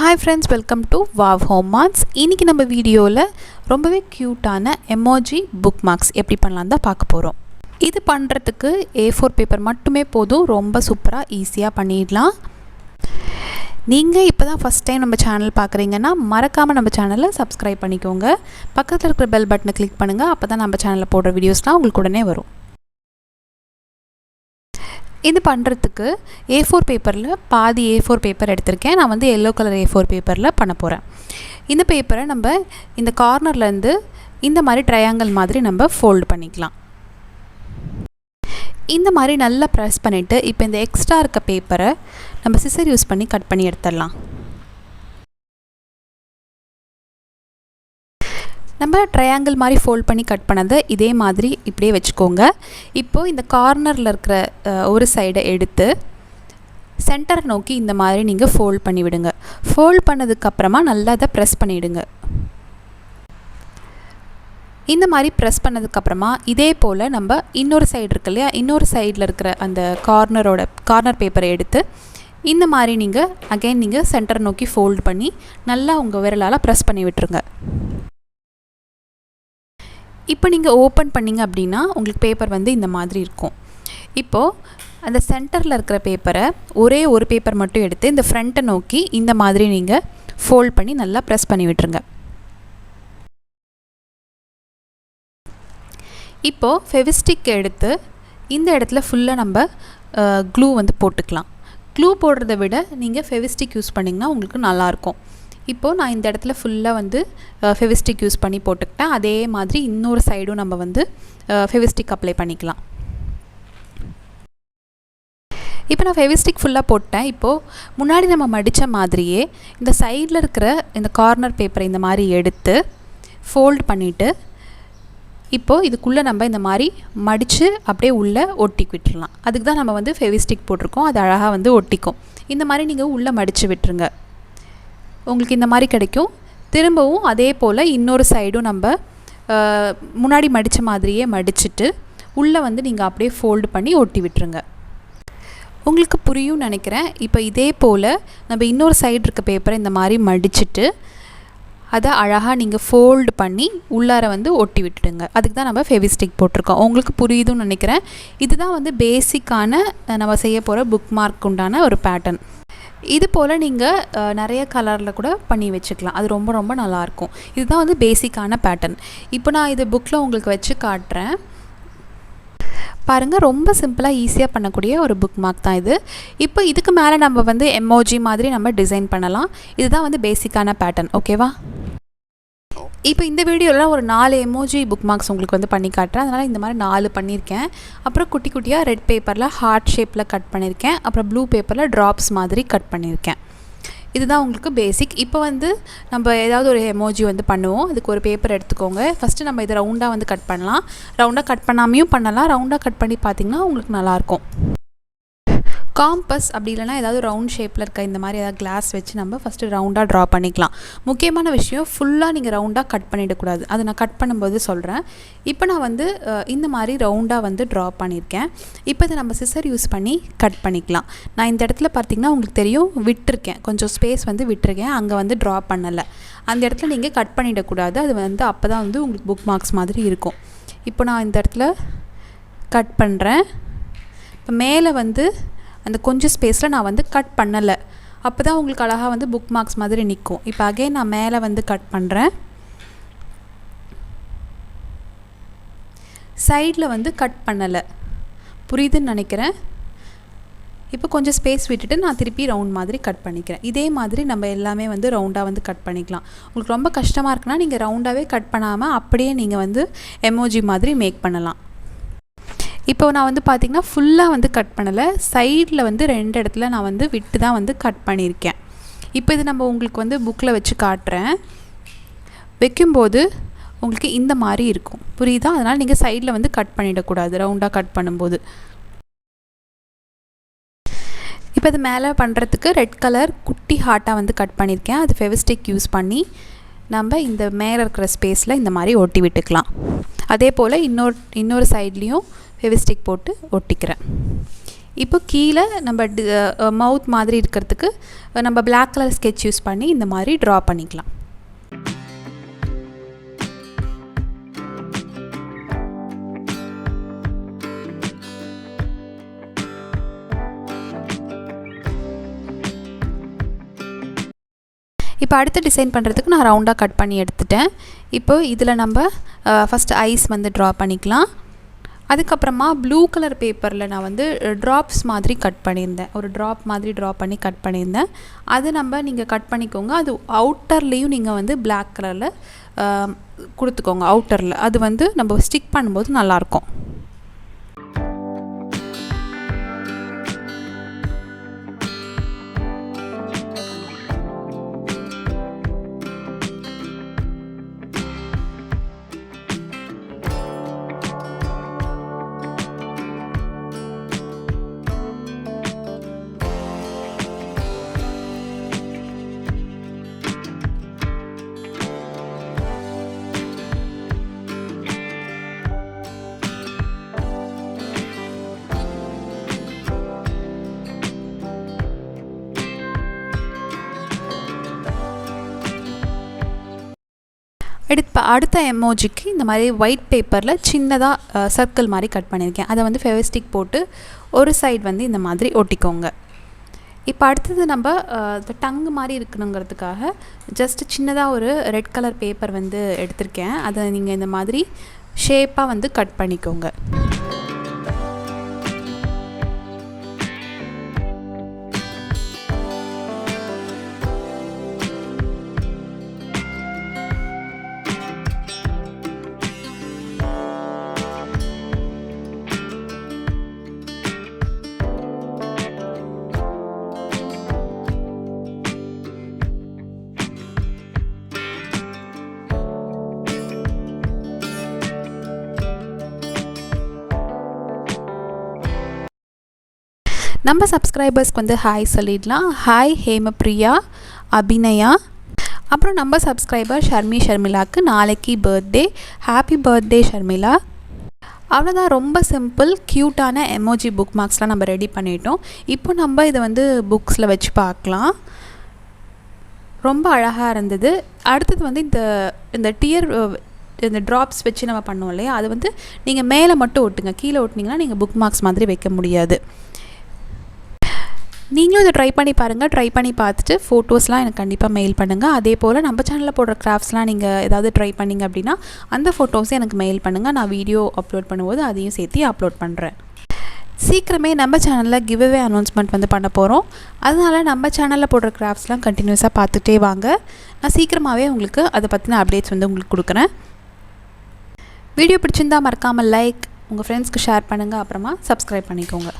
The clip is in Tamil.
Hi friends, welcome to Wow Home Marks. இன்னைக்கு நம்ம வீடியோல ரொம்பவே கியூட்டான emoji bookmarks எப்படி பண்ணலாம் தான் பார்க்க போறோம். இது பண்றதுக்கு A4 பேப்பர் மட்டுமே போதும். ரொம்ப சூப்பரா ஈஸியா பண்ணிடலாம். நீங்க இப்போதான் ஃபர்ஸ்ட் டைம் நம்ம சேனல் பார்க்குறீங்கன்னா மறக்காம நம்ம சேனலை சப்ஸ்கிரைப் பண்ணிக்கோங்க. பக்கத்துல இருக்கிற பெல் பட்டனை கிளிக் பண்ணுங்க. அப்பதான் நம்ம சேனல்ல போடுற வீடியோஸ்லாம் உங்களுக்கு உடனே வரும். இது பண்ணுறதுக்கு A4 பேப்பரில் பாதி A4 பேப்பர் எடுத்திருக்கேன். நான் வந்து எல்லோ கலர் A4 பேப்பரில் பண்ண போகிறேன். இந்த பேப்பரை நம்ம இந்த கார்னர்லேருந்து இந்த மாதிரி ட்ரையாங்கிள் மாதிரி நம்ம ஃபோல்டு பண்ணிக்கலாம். இந்த மாதிரி நல்லா ப்ரெஸ் பண்ணிவிட்டு இப்போ இந்த எக்ஸ்ட்ரா இருக்க பேப்பரை நம்ம சிசர் யூஸ் பண்ணி கட் பண்ணி எடுத்துடலாம். நம்ம ட்ரையாங்கிள் மாதிரி ஃபோல்ட் பண்ணி கட் பண்ணதை இதே மாதிரி இப்படியே வச்சுக்கோங்க. இப்போது இந்த கார்னரில் இருக்கிற ஒரு சைடை எடுத்து சென்டரை நோக்கி இந்த மாதிரி நீங்கள் ஃபோல்ட் பண்ணி விடுங்க. ஃபோல்ட் பண்ணதுக்கப்புறமா நல்லா அதை ப்ரெஸ் பண்ணிவிடுங்க. இந்த மாதிரி ப்ரெஸ் பண்ணதுக்கப்புறமா இதே போல் நம்ம இன்னொரு சைடு இருக்கு இல்லையா, இன்னொரு சைடில் இருக்கிற அந்த கார்னர் பேப்பரை எடுத்து இந்த மாதிரி நீங்கள் அகைன் நீங்கள் சென்டரை நோக்கி ஃபோல்ட் பண்ணி நல்லா உங்கள் விரலால் ப்ரெஸ் பண்ணி விட்டுருங்க. இப்போ நீங்கள் ஓப்பன் பண்ணிங்க அப்படின்னா உங்களுக்கு பேப்பர் வந்து இந்த மாதிரி இருக்கும். இப்போது அந்த சென்டரில் இருக்கிற பேப்பரை ஒரே ஒரு பேப்பர் மட்டும் எடுத்து இந்த ஃப்ரண்ட்டை நோக்கி இந்த மாதிரி நீங்கள் ஃபோல்ட் பண்ணி நல்லா ப்ரெஸ் பண்ணி விட்டுருங்க. இப்போது ஃபெவிஸ்டிக் எடுத்து இந்த இடத்துல ஃபுல்லாக நம்ம க்ளூ வந்து போட்டுக்கலாம். க்ளூ போடுறத விட நீங்கள் ஃபெவிஸ்டிக் யூஸ் பண்ணிங்கன்னா உங்களுக்கு நல்லாயிருக்கும். இப்போது நான் இந்த இடத்துல ஃபுல்லாக வந்து ஃபெவிஸ்டிக் யூஸ் பண்ணி போட்டுக்கிட்டேன். அதே மாதிரி இன்னொரு சைடும் நம்ம வந்து ஃபெவிஸ்டிக் அப்ளை பண்ணிக்கலாம். இப்போ நான் ஃபெவிஸ்டிக் ஃபுல்லாக போட்டேன். இப்போது முன்னாடி நம்ம மடித்த மாதிரியே இந்த சைடில் இருக்கிற இந்த கார்னர் பேப்பரை இந்த மாதிரி எடுத்து ஃபோல்ட் பண்ணிவிட்டு இப்போது இதுக்குள்ளே நம்ம இந்த மாதிரி மடித்து அப்படியே உள்ளே ஒட்டி விட்டுடலாம். அதுக்கு தான் நம்ம வந்து ஃபெவிஸ்டிக் போட்டிருக்கோம். அது அழகாக வந்து ஒட்டிக்கும். இந்த மாதிரி நீங்கள் உள்ளே மடித்து விட்டுருங்க. உங்களுக்கு இந்த மாதிரி கிடைக்கும். திரும்பவும் அதே போல் இன்னொரு சைடும் நம்ம முன்னாடி மடித்த மாதிரியே மடிச்சுட்டு உள்ளே வந்து நீங்கள் அப்படியே ஃபோல்டு பண்ணி ஒட்டி விட்டுருங்க. உங்களுக்கு புரியும் நினைக்கிறேன். இப்போ இதே போல் நம்ம இன்னொரு சைடு இருக்க பேப்பரை இந்த மாதிரி மடிச்சுட்டு அதை அழகாக நீங்கள் ஃபோல்டு பண்ணி உள்ளார வந்து ஒட்டி விட்டுடுங்க. அதுக்கு தான் நம்ம ஃபெவிஸ்டிக் போட்டிருக்கோம். உங்களுக்கு புரியுதுன்னு நினைக்கிறேன். இதுதான் வந்து பேசிக்கான நம்ம செய்ய போகிற புக் மார்க் உண்டான ஒரு பேட்டர்ன். இது போல் நீங்கள் நிறைய கலரில் கூட பண்ணி வச்சுக்கலாம். அது ரொம்ப ரொம்ப நல்லாயிருக்கும். இதுதான் வந்து பேசிக்கான பேட்டர்ன். இப்போ நான் இது புக்கில் உங்களுக்கு வச்சு காட்டுறேன் பாருங்கள். ரொம்ப சிம்பிளாக ஈஸியாக பண்ணக்கூடிய ஒரு புக் மார்க் தான் இது. இப்போ இதுக்கு மேலே நம்ம வந்து எமோஜி மாதிரி நம்ம டிசைன் பண்ணலாம். இதுதான் வந்து பேசிக்கான பேட்டர்ன். ஓகேவா? இப்போ இந்த வீடியோவில் ஒரு 4 எமோஜி புக் மார்க்ஸ் உங்களுக்கு வந்து பண்ணி காட்டுறேன். அதனால் இந்த மாதிரி 4 பண்ணியிருக்கேன். அப்புறம் குட்டி குட்டியாக ரெட் பேப்பரில் ஹார்ட் ஷேப்பில் கட் பண்ணியிருக்கேன். அப்புறம் ப்ளூ பேப்பரில் ட்ராப்ஸ் மாதிரி கட் பண்ணியிருக்கேன். இதுதான் உங்களுக்கு பேசிக். இப்போ வந்து நம்ம ஏதாவது ஒரு எமோஜி வந்து பண்ணுவோம். அதுக்கு ஒரு பேப்பர் எடுத்துக்கோங்க. ஃபஸ்ட்டு நம்ம இதை ரவுண்டாக வந்து கட் பண்ணலாம். ரவுண்டாக கட் பண்ணாமையும் பண்ணலாம். ரவுண்டாக கட் பண்ணி பார்த்திங்கன்னா உங்களுக்கு நல்லாயிருக்கும். காம்பஸ் அப்படி இல்லைனா ஏதாவது ரவுண்ட் ஷேப்பில் இருக்க இந்த மாதிரி ஏதாவது கிளாஸ் வச்சு நம்ம ஃபஸ்ட்டு ரவுண்டாக ட்ரா பண்ணிக்கலாம். முக்கியமான விஷயம் ஃபுல்லாக நீங்கள் ரவுண்டாக கட் பண்ணிடக்கூடாது. அது நான் கட் பண்ணும்போது சொல்கிறேன். இப்போ நான் வந்து இந்த மாதிரி ரவுண்டாக வந்து ட்ரா பண்ணியிருக்கேன். இப்போ இதை நம்ம சிசர் யூஸ் பண்ணி கட் பண்ணிக்கலாம். நான் இந்த இடத்துல பார்த்திங்கன்னா உங்களுக்கு தெரியும் விட்டுருக்கேன். கொஞ்சம் ஸ்பேஸ் வந்து விட்டுருக்கேன். அங்கே வந்து ட்ரா பண்ணலை. அந்த இடத்துல நீங்கள் கட் பண்ணிடக்கூடாது. அது வந்து அப்போ தான் வந்து உங்களுக்கு புக் மார்க்ஸ் மாதிரி இருக்கும். இப்போ நான் இந்த இடத்துல கட் பண்ணுறேன். இப்போ மேலே வந்து அந்த கொஞ்சம் ஸ்பேஸில் நான் வந்து கட் பண்ணலை. அப்போ தான் உங்களுக்கு அழகாக வந்து புக் மார்க்ஸ் மாதிரி நிற்கும். இப்போ அகைன் நான் மேலே வந்து கட் பண்ணுறேன். சைடில் வந்து கட் பண்ணலை. புரியுதுன்னு நினைக்கிறேன். இப்போ கொஞ்சம் ஸ்பேஸ் விட்டுட்டு நான் திருப்பி ரவுண்ட் மாதிரி கட் பண்ணிக்கிறேன். இதே மாதிரி நம்ம எல்லாமே வந்து ரவுண்டாக வந்து கட் பண்ணிக்கலாம். உங்களுக்கு ரொம்ப கஷ்டமாக இருக்குன்னா நீங்கள் ரவுண்டாகவே கட் பண்ணாமல் அப்படியே நீங்கள் வந்து எமோஜி மாதிரி மேக் பண்ணலாம். இப்போ நான் வந்து பார்த்திங்கன்னா ஃபுல்லாக வந்து கட் பண்ணலை. சைடில் வந்து 2 இடத்துல நான் வந்து விட்டு தான் வந்து கட் பண்ணியிருக்கேன். இப்போ இது நம்ம உங்களுக்கு வந்து புக்கில் வச்சு காட்டுறேன். வைக்கும்போது உங்களுக்கு இந்த மாதிரி இருக்கும். புரியுதா? அதனால் நீங்கள் சைடில் வந்து கட் பண்ணிடக்கூடாது ரவுண்டாக கட் பண்ணும்போது. இப்போ இது மேலே பண்ணுறதுக்கு ரெட் கலர் குட்டி ஹார்ட்டாக வந்து கட் பண்ணியிருக்கேன். அது ஃபெவிஸ்டிக் யூஸ் பண்ணி நம்ம இந்த மேலே இருக்கிற ஸ்பேஸில் இந்த மாதிரி ஒட்டி விட்டுக்கலாம். அதே போல் இன்னொரு சைட்லேயும் ஃபெவிஸ்டிக் போட்டு ஒட்டிக்கிறேன். இப்போ கீழே நம்ம மவுத் மாதிரி இருக்கிறதுக்கு நம்ம பிளாக் கலர் ஸ்கெட்ச் யூஸ் பண்ணி இந்த மாதிரி ட்ரா பண்ணிக்கலாம். இப்போ அடுத்த டிசைன் பண்ணுறதுக்கு நான் ரவுண்டாக கட் பண்ணி எடுத்துட்டேன். இப்போ இதில் நம்ம ஃபஸ்ட்டு ஐஸ் வந்து ட்ரா பண்ணிக்கலாம். அதுக்கப்புறமா ப்ளூ கலர் பேப்பரில் நான் வந்து ட்ராப்ஸ் மாதிரி கட் பண்ணியிருந்தேன். ஒரு ட்ராப் மாதிரி ட்ரா பண்ணி கட் பண்ணியிருந்தேன். அது நீங்கள் கட் பண்ணிக்கோங்க. அது அவுட்டர்லேயும் நீங்கள் வந்து பிளாக் கலரில் கொடுத்துக்கோங்க. அவுட்டரில் அது வந்து நம்ம ஸ்டிக் பண்ணும்போது நல்லாயிருக்கும். அடுத்த எமோஜிக்கு இந்த மாதிரி ஒயிட் பேப்பரில் சின்னதாக சர்க்கிள் மாதிரி கட் பண்ணியிருக்கேன். அதை வந்து ஃபெவிஸ்டிக் போட்டு ஒரு சைடு வந்து இந்த மாதிரி ஒட்டிக்கோங்க. இப்போ அடுத்தது நம்ம டங்கு மாதிரி இருக்கணுங்கிறதுக்காக ஜஸ்ட் சின்னதாக ஒரு ரெட் கலர் பேப்பர் வந்து எடுத்திருக்கேன். அதை நீங்கள் இந்த மாதிரி ஷேப்பாக வந்து கட் பண்ணிக்கோங்க. நம்ம சப்ஸ்கிரைபர்ஸ்க்கு வந்து ஹாய் சொல்லிடலாம். ஹாய் ஹேமப்ரியா, அபிநயா. அப்புறம் நம்ம சப்ஸ்கிரைபர் ஷர்மிளாக்கு நாளைக்கு பர்த்டே. Happy birthday Sharmila. அவ்வளோதான். ரொம்ப சிம்பிள் க்யூட்டான எமோஜி புக் மார்க்ஸ்லாம் நம்ம ரெடி பண்ணிட்டோம். இப்போ நம்ம இதை வந்து புக்ஸில் வச்சு பார்க்கலாம். ரொம்ப அழகாக இருந்தது. அடுத்தது வந்து இந்த இந்த ட்ராப்ஸ் வச்சு நம்ம பண்ணோம் இல்லையா, அது வந்து நீங்கள் மேலே மட்டும் ஒட்டுங்க. கீழே ஒட்டினீங்கன்னா நீங்கள் புக் மார்க்ஸ் மாதிரி வைக்க முடியாது. நீங்களும் இதை ட்ரை பண்ணி பாருங்கள். ட்ரை பண்ணி பார்த்துட்டு ஃபோட்டோஸ்லாம் எனக்கு கண்டிப்பாக மெயில் பண்ணுங்கள். அதே போல் நம்ம சேனலில் போடுற கிராஃப்ட்ஸ்லாம் நீங்கள் ஏதாவது ட்ரை பண்ணிங்க அப்படின்னா அந்த ஃபோட்டோஸை எனக்கு மெயில் பண்ணுங்கள். நான் வீடியோ அப்லோட் பண்ணும்போது அதையும் சேர்த்து அப்லோட் பண்ணுறேன். சீக்கிரமே நம்ம சேனலில் கிவ்அவே அனௌன்ஸ்மெண்ட் வந்து பண்ண போகிறோம். அதனால் நம்ம சேனலில் போடுற கிராஃப்ட்ஸ்லாம் கண்டினியூஸாக பார்த்துட்டே வாங்க. நான் சீக்கிரமாகவே உங்களுக்கு அதை பற்றின அப்டேட்ஸ் வந்து உங்களுக்கு கொடுக்குறேன். வீடியோ பிடிச்சிருந்தால் மறக்காமல் லைக், உங்கள் ஃப்ரெண்ட்ஸ்க்கு ஷேர் பண்ணுங்கள். அப்புறமா சப்ஸ்கிரைப் பண்ணிக்கோங்க.